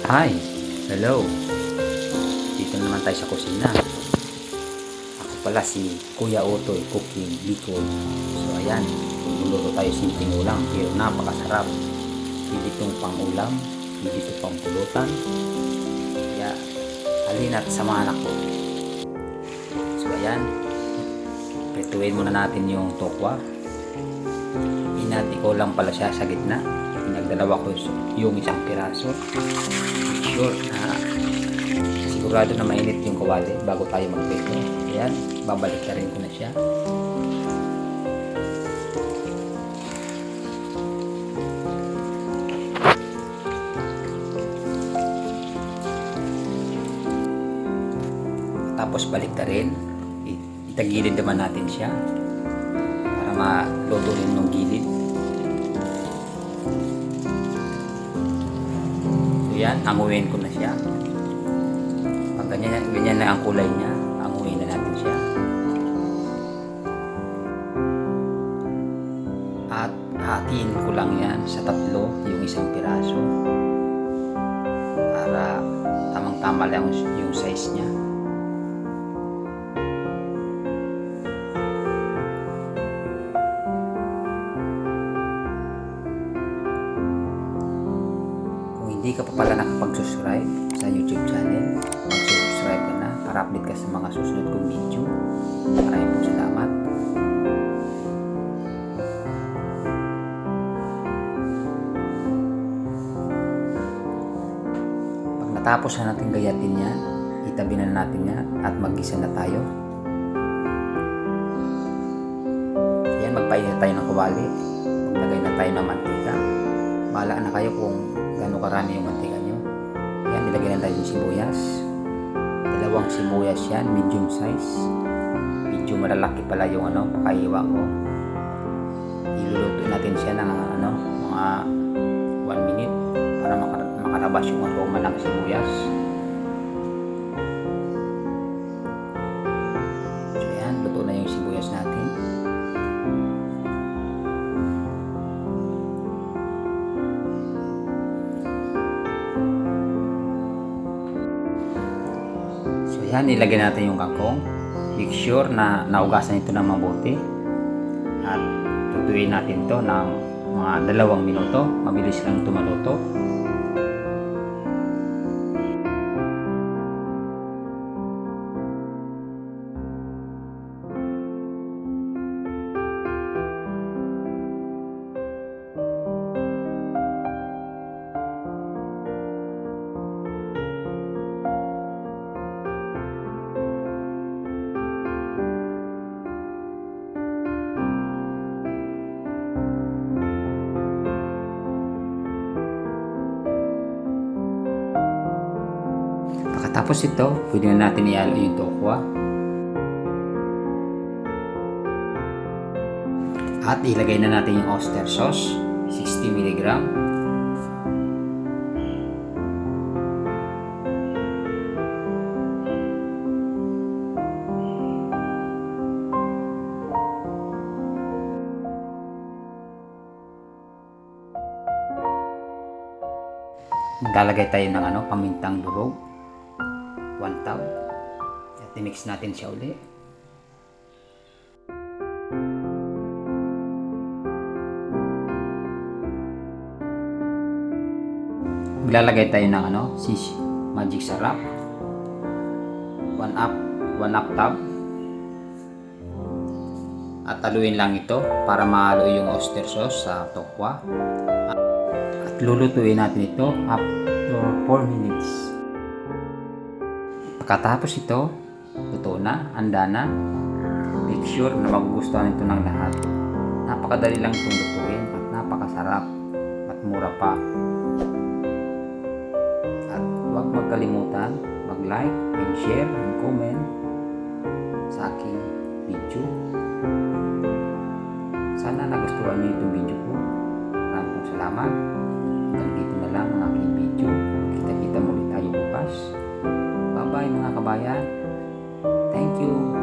Hi! Hello! Dito naman tayo sa kusina. Ako pala si Kuya Otoy Cooking Bicol. So ayan, luluto tayo simpleng ulam pero napakasarap. Hindi itong pang ulam, hindi ito pang pulutan. Kaya halina't samahan ako. So ayan, prituin muna natin yung tokwa. Inati ko lang pala siya sa gitna. Pinagdalawa ko yung isang piraso. Sure na sigurado na mainit yung kawali bago tayo magprito. Ayan, babalik na rin ko na siya. Tapos balik na rin. Itagilid naman natin siya para maluto rin yung gilid. Yan, anguin ko na siya. Pag ganyan na ang kulay niya, anguin na natin siya. At hatiin ko lang yan sa tatlo, yung isang piraso. Para tamang-tama lang yung size niya. Hindi ka pa pala nakapag-subscribe sa YouTube channel, mag-subscribe ka na para update ka sa mga susunod kong video. Maraming po salamat. Pag natapos na natin gayatin yan, itabi na natin yan at mag-gisa na tayo. Yan, magpainit tayo ng kawali. Maglagay na tayo ng mantika. Bahala na kayo kung gano'ng karami yung mantika nyo. Yan, nilagay na tayo yung sibuyas. Dalawang sibuyas yan, medium size. Medyo malalaki pala yung pakaiwa ko. Iluluto natin siya ng mga 1 minute para makalabas yung aroma ng sibuyas. So yan, luto na yung sibuyas natin. Yan, ilagay natin yung kangkong. Make sure na naugasan ito ng mabuti. At tutuin natin to ng mga 2 minuto. Mabilis lang ito maluto. Pagkatapos ito, pwede na natin ihalo yung tokwa. At ilagay na natin yung oyster sauce, 60 mg. Maglalagay tayo ng pamintang durog. 1 tab. At i-mix natin siya uli. Maglalagay tayo ng magic sarap. 1 tab. At haluin lang ito para mahalo yung oyster sauce sa tokwa. At lulutuin natin ito after 4 minutes. Pagkatapos ito, luto na, handa na. Make sure na magugustuhan ito ng lahat. Napakadali lang itong lutuin at napakasarap at mura pa. At huwag magkalimutan mag-like and share and comment sa aking video. Sana nagustuhan niyo itong video ko. Maraming salamat. Hanggang dito na lang ang aking video. Kita-kita muli tayo bukas. Bye-bye mga kabayan. Thank you.